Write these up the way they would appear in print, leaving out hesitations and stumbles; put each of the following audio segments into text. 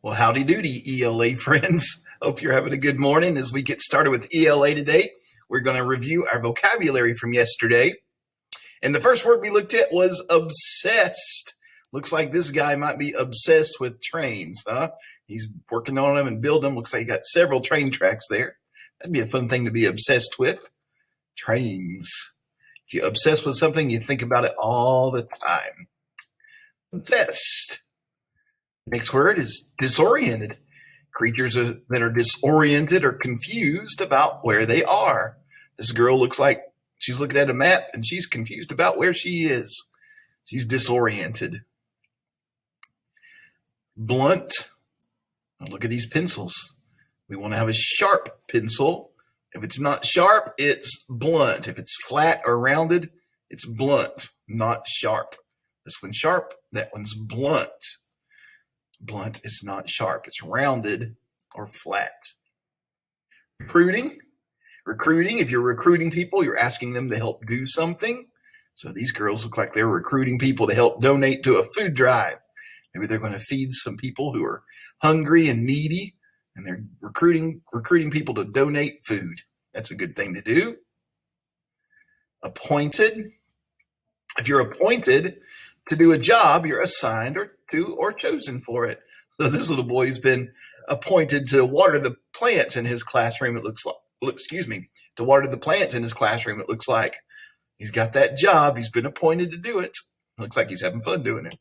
Well, howdy doody, ELA friends. Hope you're having a good morning. As we get started with ELA today, we're going to review our vocabulary from yesterday. And the first word we looked at was obsessed. Looks like this guy might be obsessed with trains, huh? He's working on them and building them. Looks like he got several train tracks there. That'd be a fun thing to be obsessed with. Trains. If you're obsessed with something, you think about it all the time. Obsessed. Next word is disoriented. Creatures that are disoriented or confused about where they are. This girl looks like she's looking at a map and she's confused about where she is. She's disoriented. Blunt. Now look at these pencils. We want to have a sharp pencil. If it's not sharp, it's blunt. If it's flat or rounded, it's blunt, not sharp. This one's sharp, that one's blunt. Blunt is not sharp. It's rounded or flat. Recruiting. Recruiting, if you're recruiting people, you're asking them to help do something. So these girls look like they're recruiting people to help donate to a food drive. Maybe they're going to feed some people who are hungry and needy, and they're recruiting people to donate food. That's a good thing to do. Appointed. If you're appointed to do a job, you're assigned or chosen for it. So this little boy's been appointed to water the plants in his classroom. It looks like, to water the plants in his classroom. It looks like he's got that job. He's been appointed to do it. Looks like he's having fun doing it.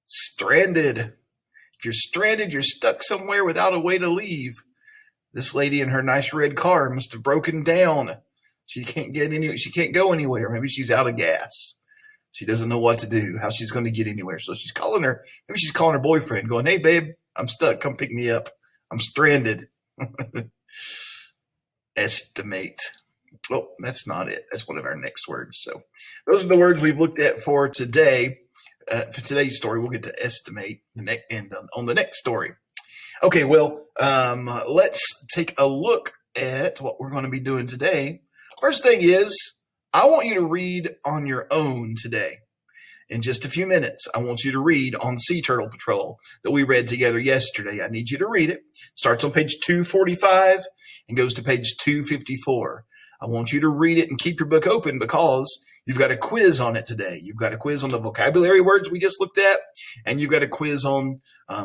Stranded. If you're stranded, you're stuck somewhere without a way to leave. This lady in her nice red car must have broken down. She can't go anywhere. Maybe she's out of gas. She doesn't know what to do, how she's going to get anywhere. So she's calling her boyfriend going, "Hey, babe, I'm stuck. Come pick me up. I'm stranded." Estimate. Oh, that's not it. That's one of our next words. So those are the words we've looked at for today. For today's story, we'll get to estimate on the next story. Okay, well, let's take a look at what we're going to be doing today. First thing is, I want you to read on your own today. In just a few minutes, I want you to read on Sea Turtle Patrol that we read together yesterday. I need you to read it. Starts on page 245 and goes to page 254. I want you to read it and keep your book open because you've got a quiz on it today. You've got a quiz on the vocabulary words we just looked at, and you've got a quiz on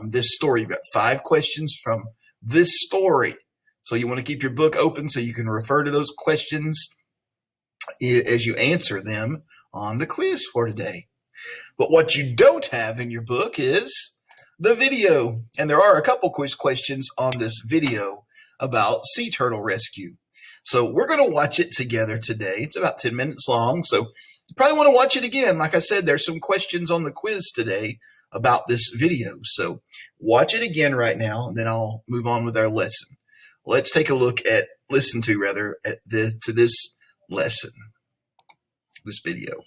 this story. You've got 5 questions from this story. So you want to keep your book open so you can refer to those questions as you answer them on the quiz for today. But what you don't have in your book is the video. And there are a couple quiz questions on this video about sea turtle rescue. So we're going to watch it together today. It's about 10 minutes long. So you probably want to watch it again. Like I said, there's some questions on the quiz today about this video. So watch it again right now, and then I'll move on with our lesson. Let's take a look at, to this lesson, this video.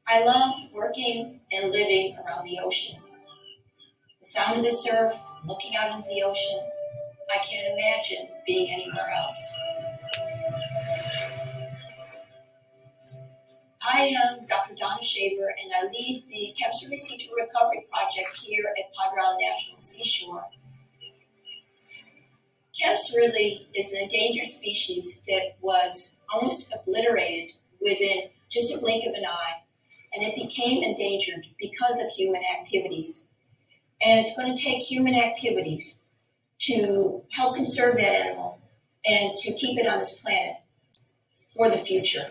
I love working and living around the ocean. The sound of the surf, looking out into the ocean, I can't imagine being anywhere else. I am Dr. Donna Shaver, and I lead the Camp Survey Sea Turtle Recovery Project here at Padre Island National Seashore. Camp Survey is an endangered species that was almost obliterated within just a blink of an eye. And it became endangered because of human activities. And it's going to take human activities to help conserve that animal and to keep it on this planet for the future.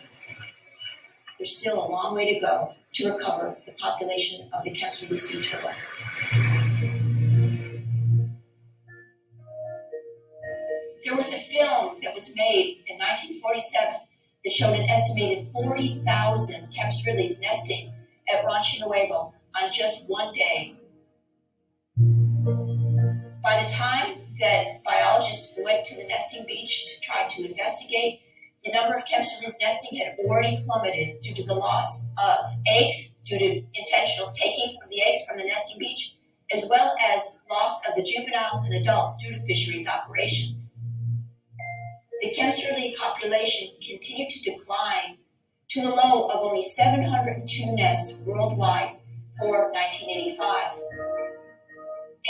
There's still a long way to go to recover the population of the Camp Survey sea turtle. There was a film that was made in 1947 that showed an estimated 40,000 Camp Surveys nesting at Rancho Nuevo on just one day. By the time that biologists went to the nesting beach to try to investigate, the number of Kempston nesting had already plummeted due to the loss of eggs due to intentional taking of the eggs from the nesting beach, as well as loss of the juveniles and adults due to fisheries operations. The Kempston population continued to decline to a low of only 702 nests worldwide for 1985.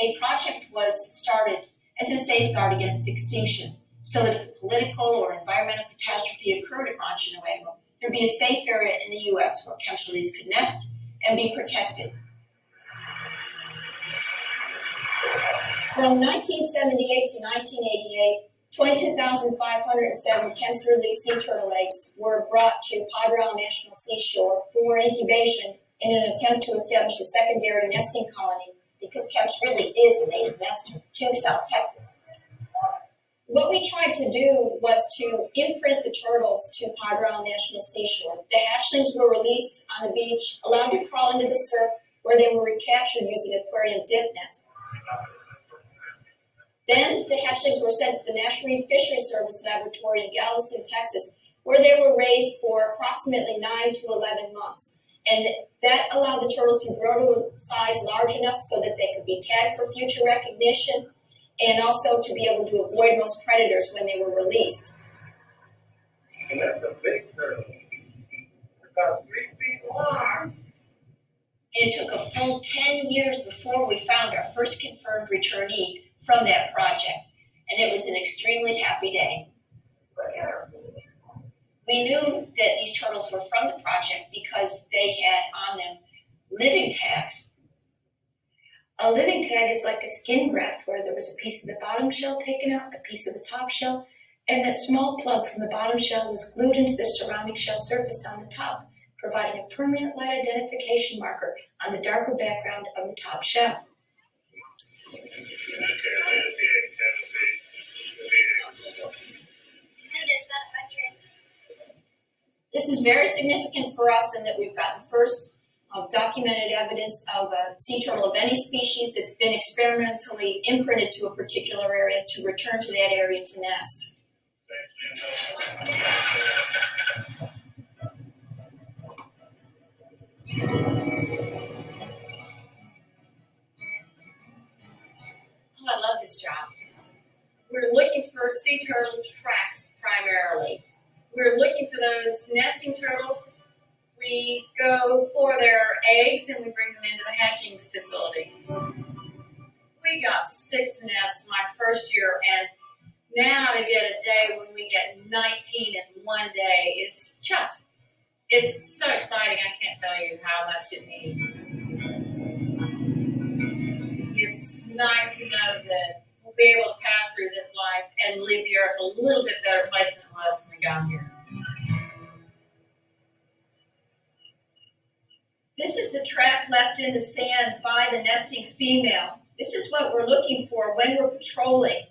A project was started as a safeguard against extinction, so that if a political or environmental catastrophe occurred at Rancho Nuevo, there'd be a safe area in the U.S. where Kempston could nest and be protected. From 1978 to 1988, 22,507 Kempston sea turtle eggs were brought to Padre Isle National Seashore for incubation in an attempt to establish a secondary nesting colony, because Kemp's really is a native nester to South Texas. What we tried to do was to imprint the turtles to Padre Isle National Seashore. The hatchlings were released on the beach, allowed to crawl into the surf, where they were recaptured using aquarium dip nets. Then the hatchlings were sent to the National Marine Fisheries Service Laboratory in Galveston, Texas, where they were raised for approximately 9 to 11 months. And that allowed the turtles to grow to a size large enough so that they could be tagged for future recognition, and also to be able to avoid most predators when they were released. And that's a big turtle. About 3 feet long. And it took a full 10 years before we found our first confirmed returnee from that project. And it was an extremely happy day. We knew that these turtles were from the project because they had on them living tags. A living tag is like a skin graft where there was a piece of the bottom shell taken out, a piece of the top shell, and that small plug from the bottom shell was glued into the surrounding shell surface on the top, providing a permanent light identification marker on the darker background of the top shell. This is very significant for us in that we've got the first documented evidence of a sea turtle of any species that's been experimentally imprinted to a particular area to return to that area to nest. Oh, I love this job. We're looking for sea turtle tracks primarily. We're looking for those nesting turtles. We go for their eggs and we bring them into the hatching facility. We got 6 nests my first year, and now to get a day when we get 19 in one day is just, it's so exciting. I can't tell you how much it means. It's nice to know that we'll be able to pass through this life and leave the earth a little bit better place than it was when we got here. This is the track left in the sand by the nesting female. This is what we're looking for when we're patrolling.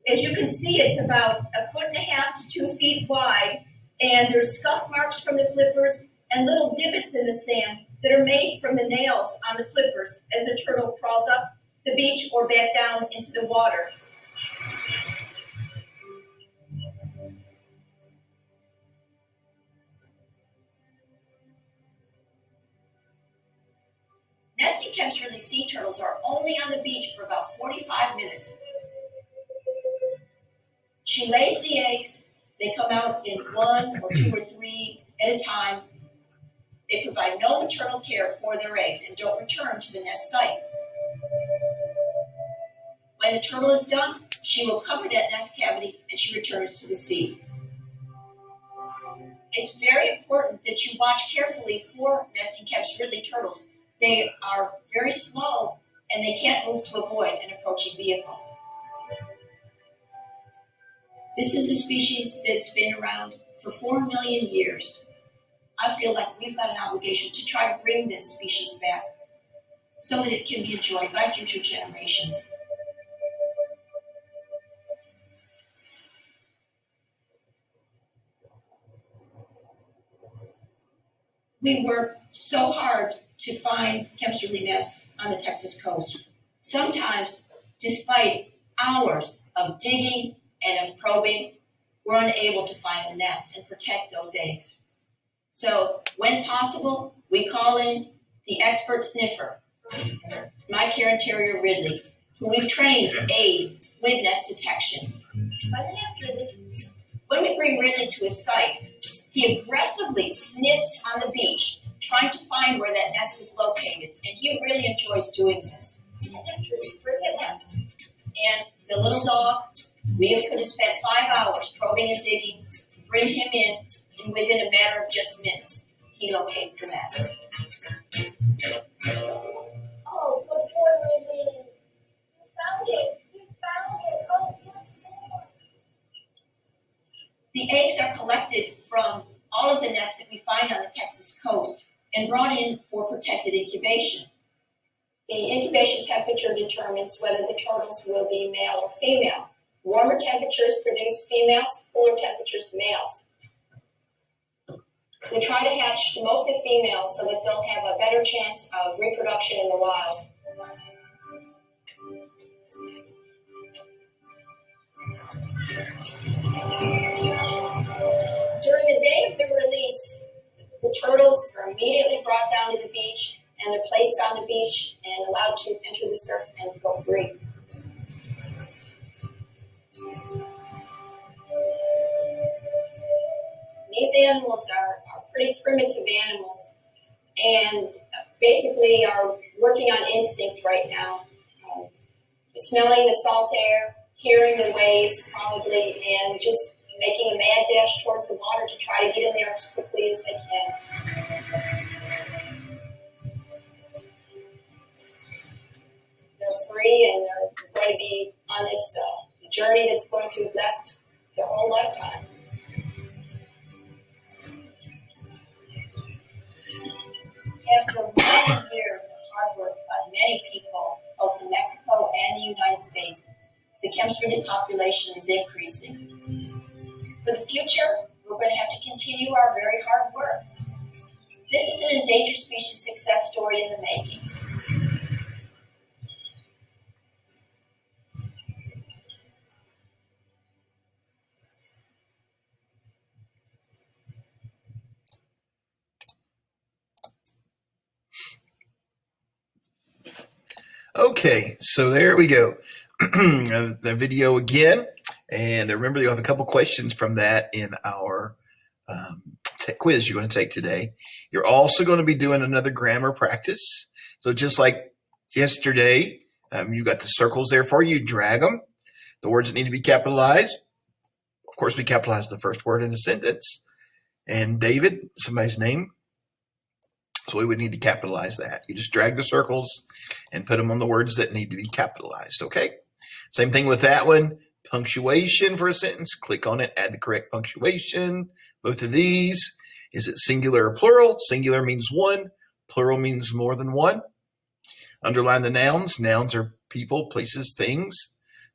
As you can see, it's about 1.5 to 2 feet wide, and there's scuff marks from the flippers and little divots in the sand that are made from the nails on the flippers as the turtle crawls up the beach or back down into the water. Nesting Kempston sea turtles are only on the beach for about 45 minutes. She lays the eggs. They come out in 1 or 2 or 3 at a time. They provide no maternal care for their eggs and don't return to the nest site. When the turtle is done, she will cover that nest cavity and she returns to the sea. It's very important that you watch carefully for nesting Kempston turtles. They are very slow and they can't move to avoid an approaching vehicle. This is a species that's been around for 4 million years. I feel like we've got an obligation to try to bring this species back so that it can be enjoyed by future generations. We work so hard to find Kempsterly nests on the Texas coast. Sometimes, despite hours of digging and of probing, we're unable to find the nest and protect those eggs. So, when possible, we call in the expert sniffer, my Karen Terrier Ridley, who we've trained to aid with nest detection. When we bring Ridley to his site, he aggressively sniffs on the beach, trying to find where that nest is located, and he really enjoys doing this. And the little dog, we could have spent 5 hours probing and digging, bring him in, and within a matter of just minutes, he locates the nest. Oh, good boy, Ridley. You found it. You found it. Oh, good boy. The eggs are collected from all of the nests that we find on the Texas coast and brought in for protected incubation. The incubation temperature determines whether the turtles will be male or female. Warmer temperatures produce females, cooler temperatures males. We try to hatch mostly females so that they'll have a better chance of reproduction in the wild. During the day of the release, the turtles are immediately brought down to the beach and they're placed on the beach and allowed to enter the surf and go free. These animals are pretty primitive animals and basically are working on instinct right now. Smelling the salt air, hearing the waves probably, and just making a mad dash towards the water to try to get in there as quickly as they can. They're free and they're going to be on this journey that's going to last their whole lifetime. After many years of hard work by many people, both in Mexico and the United States, the Kempsterly population is increasing. For the future, we're going to have to continue our very hard work. This is an endangered species success story in the making. Okay, so there we go. The video again. And remember, you'll have a couple questions from that in our quiz you're going to take today. You're also going to be doing another grammar practice. So just like yesterday, you got the circles there for you. Drag them. The words that need to be capitalized. Of course, we capitalize the first word in the sentence. And David, somebody's name. So we would need to capitalize that. You just drag the circles and put them on the words that need to be capitalized, okay? Same thing with that one. Punctuation for a sentence. Click on it, add the correct punctuation. Both of these. Is it singular or plural? Singular means one. Plural means more than one. Underline the nouns. Nouns are people, places, things.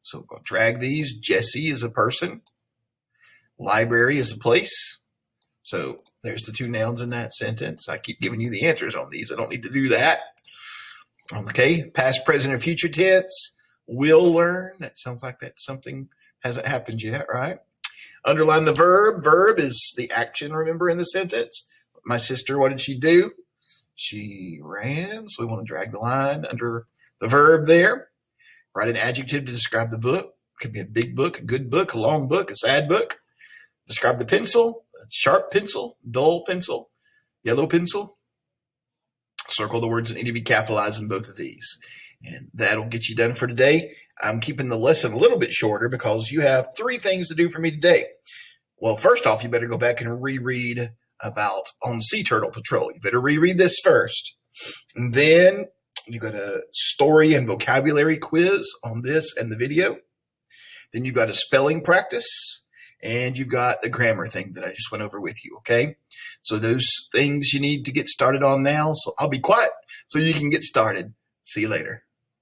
So we're going to drag these. Jesse is a person. Library is a place. So there's the two nouns in that sentence. I keep giving you the answers on these. I don't need to do that. Okay, past, present, or future tense. Will learn. That sounds like that something hasn't happened yet, right? Underline the verb. Verb is the action, remember, in the sentence. My sister, what did she do? She ran. So we want to drag the line under the verb there. Write an adjective to describe the book. Could be a big book, a good book, a long book, a sad book. Describe the pencil, a sharp pencil, dull pencil, yellow pencil. Circle the words that need to be capitalized in both of these. And that'll get you done for today. I'm keeping the lesson a little bit shorter because you have 3 things to do for me today. Well, first off, you better go back and reread about On Sea Turtle Patrol. You better reread this first. And then you got a story and vocabulary quiz on this and the video. Then you've got a spelling practice. And you've got the grammar thing that I just went over with you, okay? So those things you need to get started on now. So I'll be quiet so you can get started. See you later.